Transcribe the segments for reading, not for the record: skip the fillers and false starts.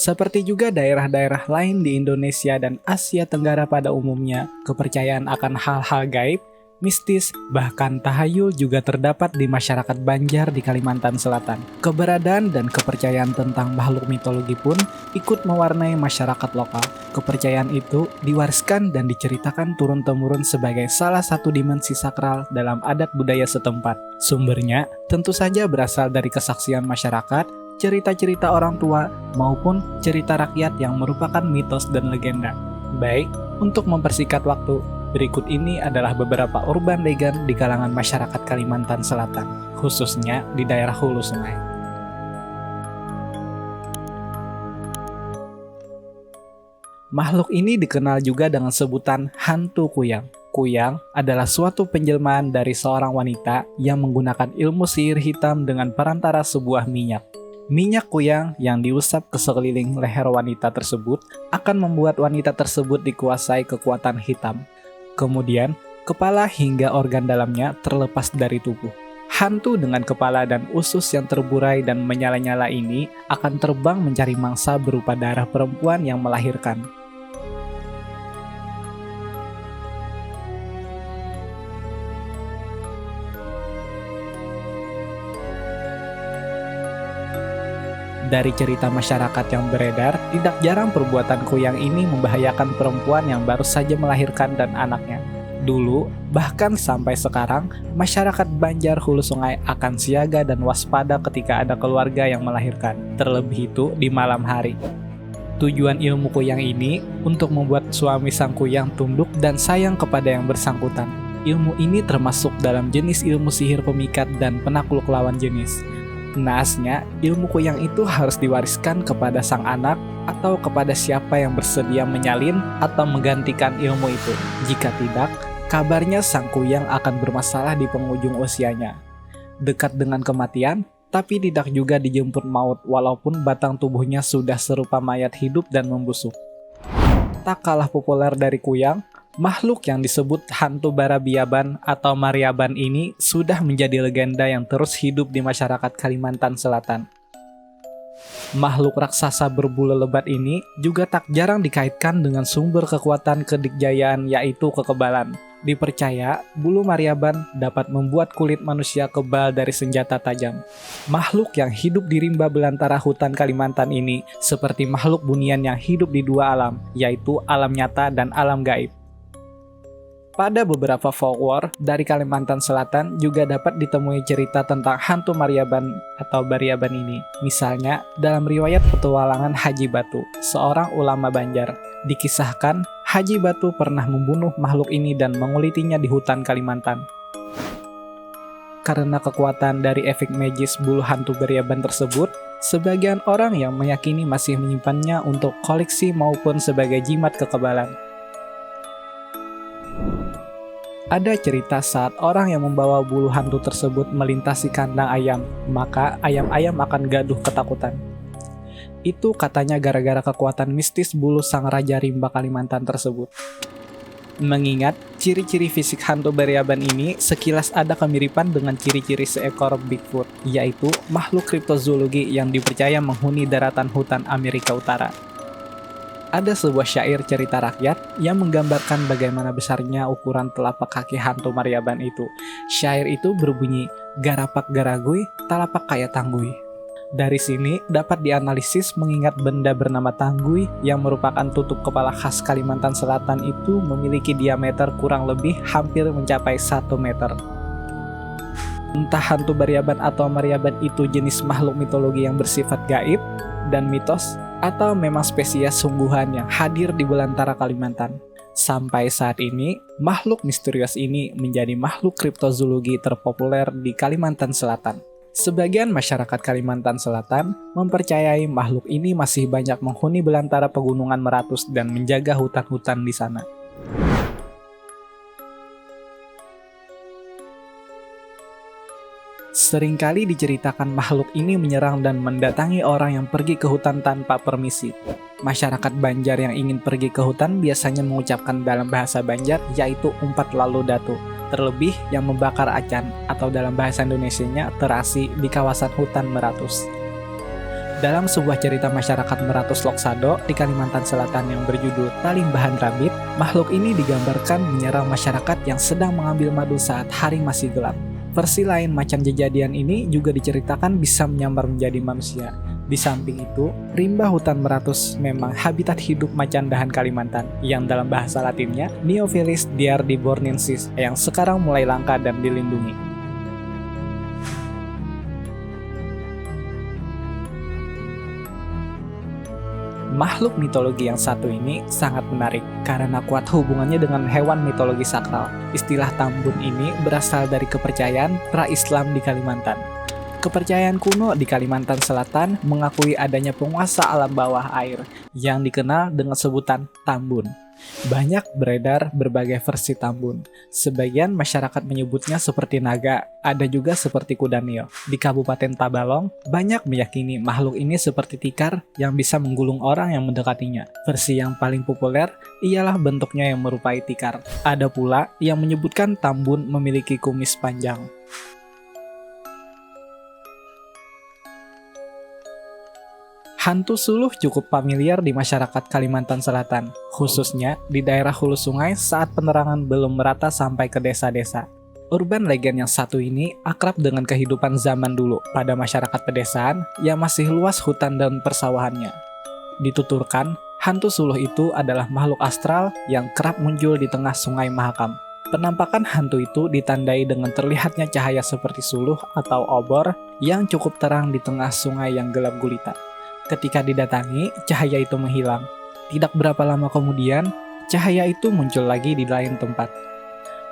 Seperti juga daerah-daerah lain di Indonesia dan Asia Tenggara pada umumnya, kepercayaan akan hal-hal gaib, mistis, bahkan tahayul juga terdapat di masyarakat Banjar di Kalimantan Selatan. Keberadaan dan kepercayaan tentang makhluk mitologi pun ikut mewarnai masyarakat lokal. Kepercayaan itu diwariskan dan diceritakan turun-temurun sebagai salah satu dimensi sakral dalam adat budaya setempat. Sumbernya tentu saja berasal dari kesaksian masyarakat, cerita-cerita orang tua, maupun cerita rakyat yang merupakan mitos dan legenda. Baik, untuk mempersingkat waktu, berikut ini adalah beberapa urban legend di kalangan masyarakat Kalimantan Selatan, khususnya di daerah hulu sungai. Makhluk ini dikenal juga dengan sebutan hantu kuyang. Kuyang adalah suatu penjelmaan dari seorang wanita yang menggunakan ilmu sihir hitam dengan perantara sebuah minyak. Minyak kuyang yang diusap ke sekeliling leher wanita tersebut akan membuat wanita tersebut dikuasai kekuatan hitam. Kemudian, kepala hingga organ dalamnya terlepas dari tubuh. Hantu dengan kepala dan usus yang terburai dan menyala-nyala ini akan terbang mencari mangsa berupa darah perempuan yang melahirkan. Dari cerita masyarakat yang beredar, tidak jarang perbuatan kuyang ini membahayakan perempuan yang baru saja melahirkan dan anaknya. Dulu, bahkan sampai sekarang, masyarakat Banjar Hulu Sungai akan siaga dan waspada ketika ada keluarga yang melahirkan, terlebih itu di malam hari. Tujuan ilmu kuyang ini untuk membuat suami sang kuyang tunduk dan sayang kepada yang bersangkutan. Ilmu ini termasuk dalam jenis ilmu sihir pemikat dan penakluk lawan jenis. Naasnya, ilmu kuyang itu harus diwariskan kepada sang anak atau kepada siapa yang bersedia menyalin atau menggantikan ilmu itu. Jika tidak, kabarnya sang kuyang akan bermasalah di penghujung usianya. Dekat dengan kematian, tapi tidak juga dijemput maut walaupun batang tubuhnya sudah serupa mayat hidup dan membusuk. Tak kalah populer dari kuyang, makhluk yang disebut hantu Barabiaban atau Mariaban ini sudah menjadi legenda yang terus hidup di masyarakat Kalimantan Selatan. Makhluk raksasa berbulu lebat ini juga tak jarang dikaitkan dengan sumber kekuatan kedikjayaan yaitu kekebalan. Dipercaya, bulu Mariaban dapat membuat kulit manusia kebal dari senjata tajam. Makhluk yang hidup di rimba belantara hutan Kalimantan ini seperti makhluk bunian yang hidup di dua alam, yaitu alam nyata dan alam gaib. Pada beberapa folklore dari Kalimantan Selatan juga dapat ditemui cerita tentang hantu Mariaban atau Bariaban ini. Misalnya, dalam riwayat petualangan Haji Batu, seorang ulama Banjar, dikisahkan Haji Batu pernah membunuh makhluk ini dan mengulitinya di hutan Kalimantan. Karena kekuatan dari efek magis bulu hantu Bariaban tersebut, sebagian orang yang meyakini masih menyimpannya untuk koleksi maupun sebagai jimat kekebalan. Ada cerita saat orang yang membawa bulu hantu tersebut melintasi kandang ayam, maka ayam-ayam akan gaduh ketakutan. Itu katanya gara-gara kekuatan mistis bulu sang Raja Rimba Kalimantan tersebut. Mengingat ciri-ciri fisik hantu Bariaban ini sekilas ada kemiripan dengan ciri-ciri seekor Bigfoot, yaitu makhluk kriptozoologi yang dipercaya menghuni daratan hutan Amerika Utara. Ada sebuah syair cerita rakyat yang menggambarkan bagaimana besarnya ukuran telapak kaki hantu Mariaban itu. Syair itu berbunyi, "Garapak garagui, talapak kaya tanggui." Dari sini dapat dianalisis mengingat benda bernama tanggui yang merupakan tutup kepala khas Kalimantan Selatan itu memiliki diameter kurang lebih hampir mencapai 1 meter. Entah hantu Bariaban atau Mariaban itu jenis makhluk mitologi yang bersifat gaib dan mitos, atau memang spesies sungguhan yang hadir di belantara Kalimantan. Sampai saat ini, makhluk misterius ini menjadi makhluk kriptozoologi terpopuler di Kalimantan Selatan. Sebagian masyarakat Kalimantan Selatan mempercayai makhluk ini masih banyak menghuni belantara pegunungan Meratus dan menjaga hutan-hutan di sana. Seringkali diceritakan makhluk ini menyerang dan mendatangi orang yang pergi ke hutan tanpa permisi. Masyarakat Banjar yang ingin pergi ke hutan biasanya mengucapkan dalam bahasa Banjar yaitu umpat lalu datu. Terlebih yang membakar acan atau dalam bahasa Indonesianya terasi di kawasan hutan Meratus. Dalam sebuah cerita masyarakat Meratus Loksado di Kalimantan Selatan yang berjudul Talimbahan Rambit, makhluk ini digambarkan menyerang masyarakat yang sedang mengambil madu saat hari masih gelap. Versi lain macan kejadian ini juga diceritakan bisa menyamar menjadi manusia. Di samping itu, rimba hutan Meratus memang habitat hidup macan dahan Kalimantan, yang dalam bahasa Latinnya Neophylis diardibornensis, yang sekarang mulai langka dan dilindungi. Makhluk mitologi yang satu ini sangat menarik karena kuat hubungannya dengan hewan mitologi sakral. Istilah Tambun ini berasal dari kepercayaan pra-Islam di Kalimantan. Kepercayaan kuno di Kalimantan Selatan mengakui adanya penguasa alam bawah air yang dikenal dengan sebutan Tambun. Banyak beredar berbagai versi Tambun. Sebagian masyarakat menyebutnya seperti naga, ada juga seperti kuda nil. Di Kabupaten Tabalong, banyak meyakini makhluk ini seperti tikar yang bisa menggulung orang yang mendekatinya. Versi yang paling populer ialah bentuknya yang merupai tikar. Ada pula yang menyebutkan Tambun memiliki kumis panjang. Hantu suluh cukup familiar di masyarakat Kalimantan Selatan, khususnya di daerah hulu sungai saat penerangan belum merata sampai ke desa-desa. Urban legend yang satu ini akrab dengan kehidupan zaman dulu pada masyarakat pedesaan yang masih luas hutan dan persawahannya. Dituturkan, hantu suluh itu adalah makhluk astral yang kerap muncul di tengah sungai Mahakam. Penampakan hantu itu ditandai dengan terlihatnya cahaya seperti suluh atau obor yang cukup terang di tengah sungai yang gelap gulita. Ketika didatangi, cahaya itu menghilang. Tidak berapa lama kemudian, cahaya itu muncul lagi di lain tempat.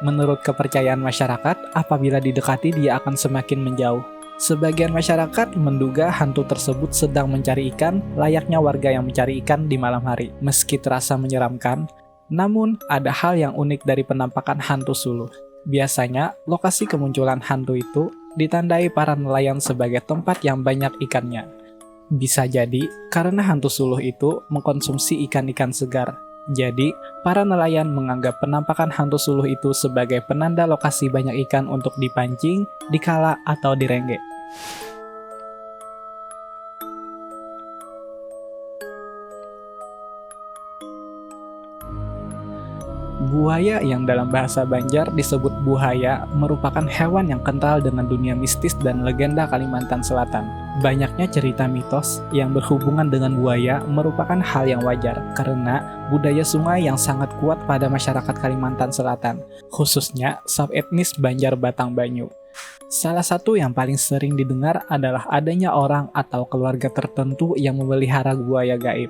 Menurut kepercayaan masyarakat, apabila didekati dia akan semakin menjauh. Sebagian masyarakat menduga hantu tersebut sedang mencari ikan, layaknya warga yang mencari ikan di malam hari. Meski terasa menyeramkan, namun ada hal yang unik dari penampakan hantu suluh. Biasanya, lokasi kemunculan hantu itu ditandai para nelayan sebagai tempat yang banyak ikannya. Bisa jadi karena hantu suluh itu mengkonsumsi ikan-ikan segar. Jadi, para nelayan menganggap penampakan hantu suluh itu sebagai penanda lokasi banyak ikan untuk dipancing, dikala, atau direngge. Buaya yang dalam bahasa Banjar disebut buhaya merupakan hewan yang kental dengan dunia mistis dan legenda Kalimantan Selatan. Banyaknya cerita mitos yang berhubungan dengan buaya merupakan hal yang wajar karena budaya sungai yang sangat kuat pada masyarakat Kalimantan Selatan, khususnya subetnis Banjar Batang Banyu. Salah satu yang paling sering didengar adalah adanya orang atau keluarga tertentu yang memelihara buaya gaib.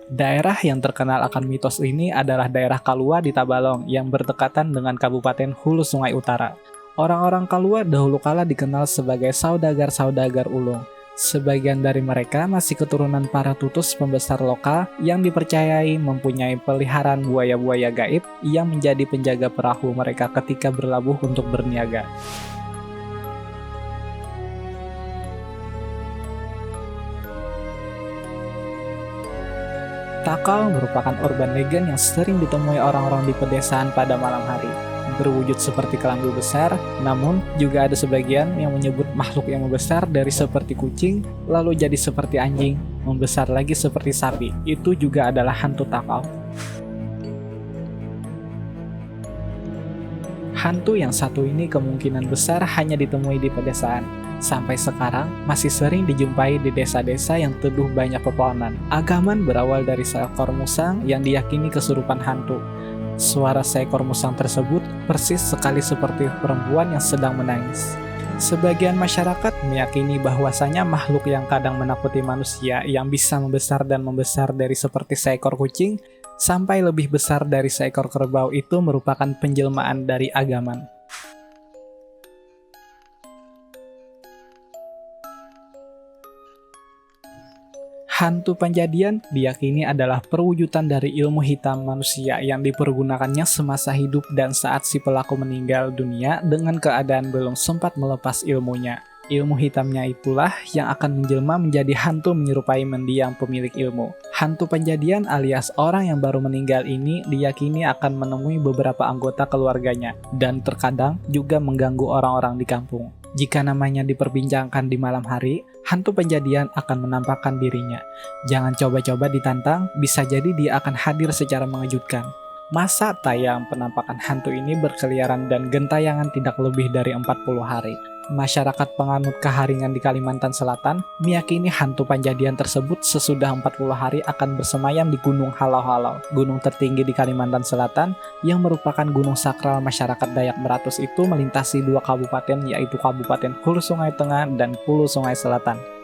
Daerah yang terkenal akan mitos ini adalah daerah Kalua di Tabalong yang berdekatan dengan Kabupaten Hulu Sungai Utara. Orang-orang Kalua dahulu kala dikenal sebagai saudagar-saudagar ulung. Sebagian dari mereka masih keturunan para tutus pembesar lokal yang dipercayai mempunyai peliharaan buaya-buaya gaib yang menjadi penjaga perahu mereka ketika berlabuh untuk berniaga. Takal merupakan urban legend yang sering ditemui orang-orang di pedesaan pada malam hari. Berwujud seperti kelambu besar, namun juga ada sebagian yang menyebut makhluk yang membesar dari seperti kucing, lalu jadi seperti anjing, membesar lagi seperti sapi. Itu juga adalah hantu takal. Hantu yang satu ini kemungkinan besar hanya ditemui di pedesaan. Sampai sekarang masih sering dijumpai di desa-desa yang teduh banyak pepohonan. Agaman berawal dari seekor musang yang diyakini kesurupan hantu. Suara seekor musang tersebut persis sekali seperti perempuan yang sedang menangis. Sebagian masyarakat meyakini bahwasanya makhluk yang kadang menakuti manusia yang bisa membesar dan membesar dari seperti seekor kucing sampai lebih besar dari seekor kerbau itu merupakan penjelmaan dari Agaman. Hantu Panjadian diyakini adalah perwujudan dari ilmu hitam manusia yang dipergunakannya semasa hidup dan saat si pelaku meninggal dunia dengan keadaan belum sempat melepas ilmunya. Ilmu hitamnya itulah yang akan menjelma menjadi hantu menyerupai mendiang pemilik ilmu. Hantu Panjadian alias orang yang baru meninggal ini diyakini akan menemui beberapa anggota keluarganya dan terkadang juga mengganggu orang-orang di kampung. Jika namanya diperbincangkan di malam hari, hantu Penjadian akan menampakkan dirinya. Jangan coba-coba ditantang, bisa jadi dia akan hadir secara mengejutkan. Masa tayang penampakan hantu ini berkeliaran dan gentayangan tidak lebih dari 40 hari. Masyarakat penganut keharingan di Kalimantan Selatan meyakini hantu Penjadian tersebut sesudah 40 hari akan bersemayam di Gunung Halau-Halau, gunung tertinggi di Kalimantan Selatan yang merupakan gunung sakral masyarakat Dayak Beratus itu melintasi dua kabupaten yaitu Kabupaten Hulu Sungai Tengah dan Hulu Sungai Selatan.